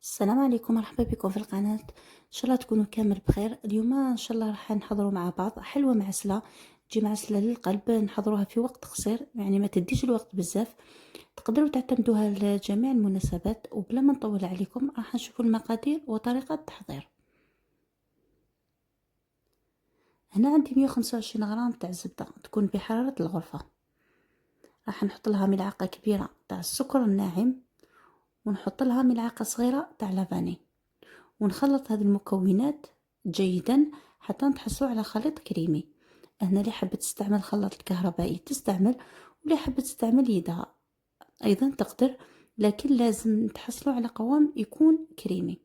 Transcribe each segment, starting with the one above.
السلام عليكم، مرحبا بكم في القناة. ان شاء الله تكونوا كامل بخير. اليوم ان شاء الله راح نحضروا مع بعض حلوة معسلة، تجي معسلة للقلب. نحضروها في وقت قصير، يعني ما تديش الوقت بزاف، تقدروا تعتمدوها لجميع المناسبات. وبلا ما نطول عليكم راح نشوفوا المقادير وطريقة التحضير. هنا عندي 125 غرام تاع الزبدة تكون بحرارة الغرفة. راح نحط لها ملعقة كبيرة تاع السكر الناعم، ونحط لها ملعقة صغيرة تاع لافاني، ونخلط هذه المكونات جيدا حتى نتحصلوا على خليط كريمي. هنا اللي حابة تستعمل خلاط الكهربائي تستعمل، واللي حابة تستعمل يدها ايضا تقدر، لكن لازم تحصلوا على قوام يكون كريمي.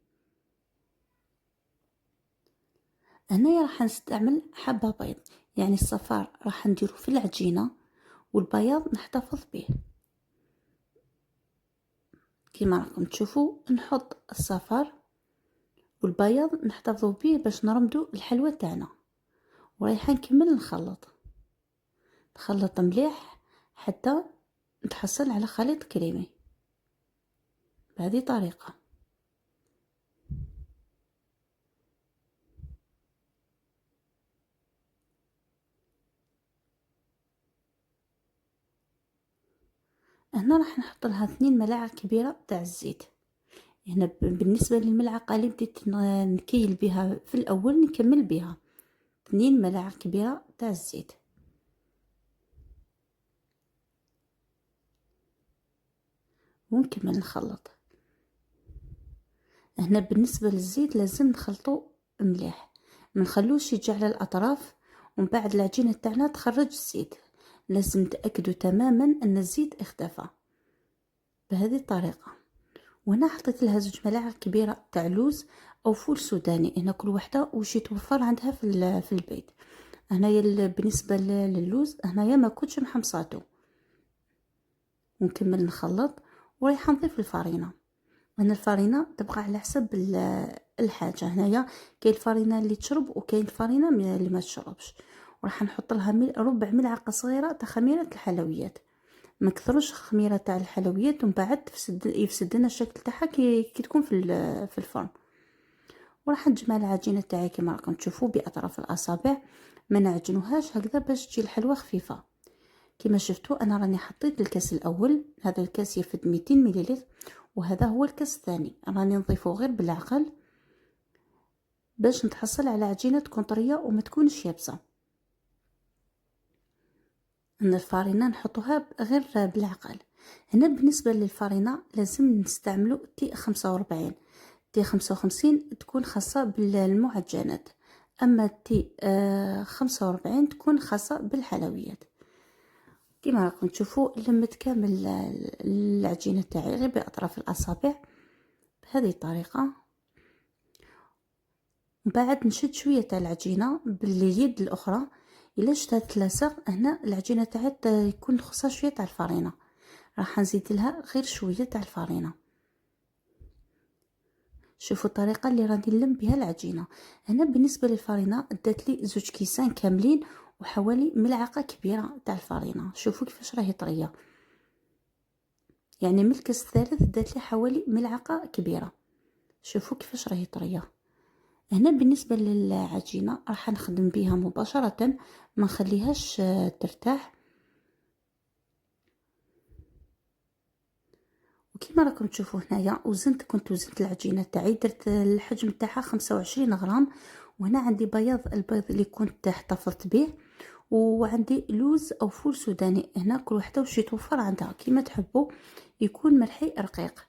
هنا راح نستعمل حبة بيض، يعني الصفار راح نديره في العجينة والبياض نحتفظ به. كما راكم تشوفوا نحط الصفار والبياض نحتفظ به باش نرمدوا الحلوى تاعنا. ورايحة نكمل نخلط مليح حتى نتحصل على خليط كريمي بهذه الطريقة. هنا راح نحط لها 2 ملاعق كبيرة تاع الزيت. هنا بالنسبة للملعقة اللي بديت نكيل بها في الأول نكمل بها 2 ملاعق كبيرة تاع الزيت. ونكمل نخلط. هنا بالنسبة للزيت لازم نخلطه مليح، ما نخلوش يجي على الأطراف ومن بعد العجينة تاعنا تخرج الزيت. لازم نتأكدوا تماما أن الزيت اختفى بهذه الطريقة. وهنا حطيت لها 2 ملاعق كبيرة تاع لوز أو فول سوداني، هنا كل وحدة وش يتوفر عندها في البيت. هنايا بالنسبة للوز هنايا ما كنتش محمصاتو. ونكمل نخلط ورايحة نضيف الفرينة. هنا الفرينة تبقى على حسب الحاجة. هنايا كاين الفرينة اللي تشرب وكاين الفرينة اللي ما تشربش. وراح نحط لها ربع ملعقة صغيرة تاع خميرة الحلويات. ما كثرش خميرة تاع الحلويات ومن بعد يفسد لنا الشكل تاعها كي تكون في الفرن. وراح نجمع العجينة تاعي كما راكم تشوفوا باطراف الاصابع، ما نعجنوهاش هكذا باش تجي الحلوى خفيفة. كما شفتوا انا راني حطيت الكاس الاول، هذا الكاس يفد 200 مليلتر، وهذا هو الكاس الثاني راني نضيفه غير بالعقل باش نتحصل على عجينة تكون طرية وما تكونش يابسة. ان الفارينة نحطوها غير بالعقل. هنا بالنسبة للفارينة لازم نستعملوا تي 45. تي 55 تكون خاصة بالمعجنات، اما تي 45 تكون خاصة بالحلويات. كما راكم تشوفوا لمت كامل العجينة تاعي غير باطراف الاصابع بهذه الطريقة. بعد نشد شوية تاع العجينة باليد الاخرى. الا شتها تلاصق هنا العجينة تاعي يكون خصها شوية تاع الفرينة، راح نزيد لها غير شوية تاع الفرينة. شوفوا الطريقة اللي راني نلم بها العجينة. هنا بالنسبة للفرينة دات لي 2 كيسان كاملين وحوالي ملعقة كبيرة تاع الفرينة. شوفوا كيفاش راهي طرية، يعني من الكاس الثالث دات لي حوالي ملعقة كبيرة. شوفوا كيفاش راهي طرية. هنا بالنسبة للعجينة راح نخدم بها مباشرة، ما نخليهاش ترتاح. وكما راكم تشوفوا هنايا كنت وزنت العجينة تاعي، درت الحجم تاعها 25 غرام. وهنا عندي البيض اللي كنت احتفظت به، وعندي لوز او فول سوداني. هنا كل وحده وش يتوفر عندها كيما تحبوا، يكون ملحي رقيق،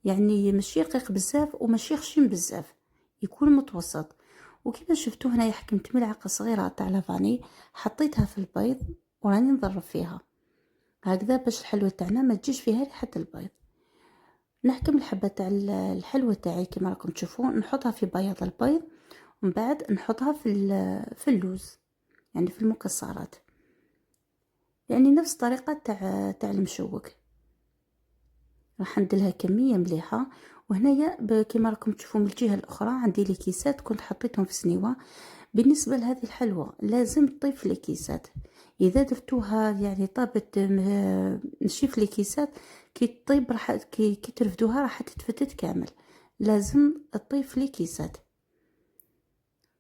يعني ماشي رقيق بزاف وماشي خشن بزاف، يكون متوسط. وكما شفتوا هنا حكمت ملعقه صغيره تاع لافاني حطيتها في البيض وراني نضرب فيها هكذا باش الحلوى تاعنا ما تجيش فيها ريحه البيض. نحكم الحبه تاع الحلوى تاعي كما راكم تشوفوا نحطها في بياض البيض، ومن بعد نحطها في اللوز، يعني في المكسرات، يعني نفس الطريقه تاع المشوك. راح نديرلها كميه مليحه. وهنايا كما راكم تشوفوا من الجهه الاخرى عندي لي كيسات كنت حطيتهم في سنيوه. بالنسبه لهذه الحلوى لازم تطيب في الكيسات. اذا درتوها يعني طابت نشيف الكيسات كي تطيب راح كي ترفدوها راح تتفتت كامل. لازم تطيب في لي كيسات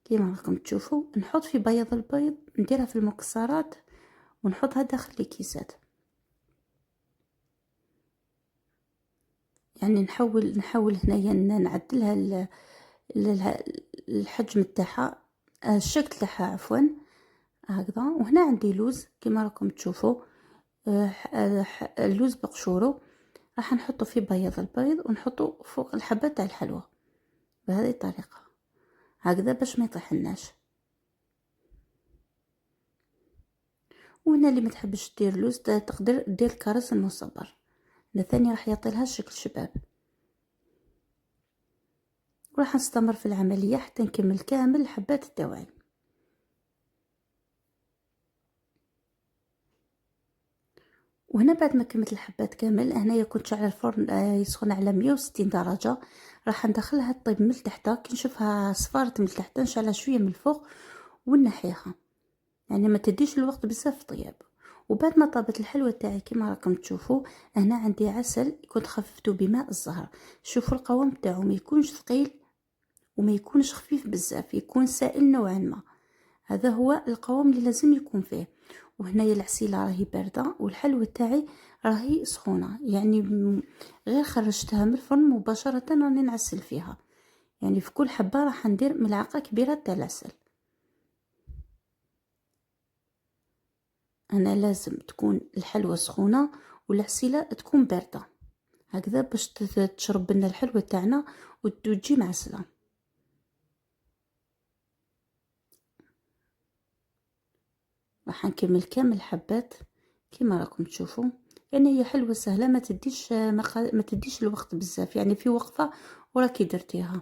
كيما راكم تشوفوا. نحط في بياض البيض، نديرها في المكسرات ونحطها داخل لي كيسات. يعني نحاول هنايا نعدلها الحجم تاعها، الشكل تاعها عفوا، هكذا. وهنا عندي لوز كما راكم تشوفوا، اللوز بقشوره راح نحطه في بياض البيض ونحطه فوق الحبة تاع الحلوى بهذه الطريقة هكذا باش ما يطيحلناش. وهنا اللي ما تحبش دير لوز تقدر دير الكرز المصبر، ثاني راح يعطيلها شكل شباب. وراح نستمر في العملية حتى نكمل كامل حبات الدواعي. وهنا بعد ما كملت الحبات كامل، هنايا كنت شعل الفرن يسخن على 160 درجة. راح ندخلها تطيب من تحت، كي نشوفها صفارت من تحت نشعلها شويه من الفوق ونحيها، يعني ما تديش الوقت بزاف طياب. وبعد ما طابت الحلوى تاعي كما راكم تشوفوا، هنا عندي عسل كنت خففته بماء الزهر. شوفوا القوام تاعو ما يكونش ثقيل وما يكونش خفيف بزاف، يكون سائل نوعا ما. هذا هو القوام اللي لازم يكون فيه. وهنايا العسيله راهي بارده والحلوى تاعي راهي سخونه، يعني غير خرجتها من الفرن مباشره راني نعسل فيها. يعني في كل حبه راح ندير ملعقه كبيره تاع العسل. انا لازم تكون الحلوى سخونه والعسيله تكون بارده، هكذا باش تشرب لنا الحلوى تاعنا وتجي معسله. راح نكمل كامل الحبات كما راكم تشوفوا. يعني هي حلوة سهلة، ما تديش الوقت بزاف، يعني في وقفة وراكي درتيها.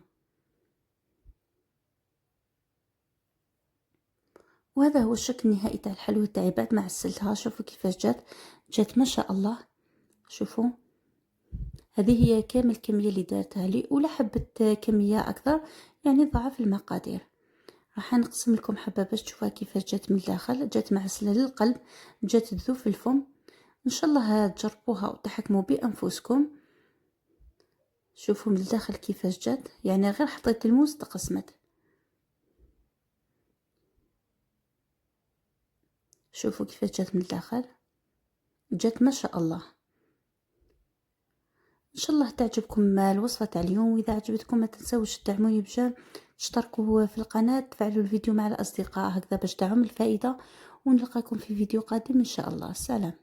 وهذا هو الشكل النهائي تاع الحلوى تاعي بعد ما عسلتها. شوفوا كيفاش جات ما شاء الله. شوفوا هذه هي كامل الكمية اللي دارتها لي، ولا حبت كمية اكثر يعني ضعف المقادير. راح نقسم لكم حبه باش تشوفوها كيفاش جات من الداخل، جات معسله للقلب، جات تذوب في الفم. ان شاء الله تجربوها وتحكموا بانفسكم. شوفوا من الداخل كيفاش جات، يعني غير حطيت الموس تقسمت. شوفوا كيفاش جات من الداخل، جات ما شاء الله. ان شاء الله تعجبكم الوصفه تاع اليوم، واذا عجبتكم ما تنسوش تدعموني بجا تشتركوا في القناه، تفعلوا الفيديو مع الاصدقاء هكذا باش تعم الفائده. ونلقاكم في فيديو قادم ان شاء الله. سلام.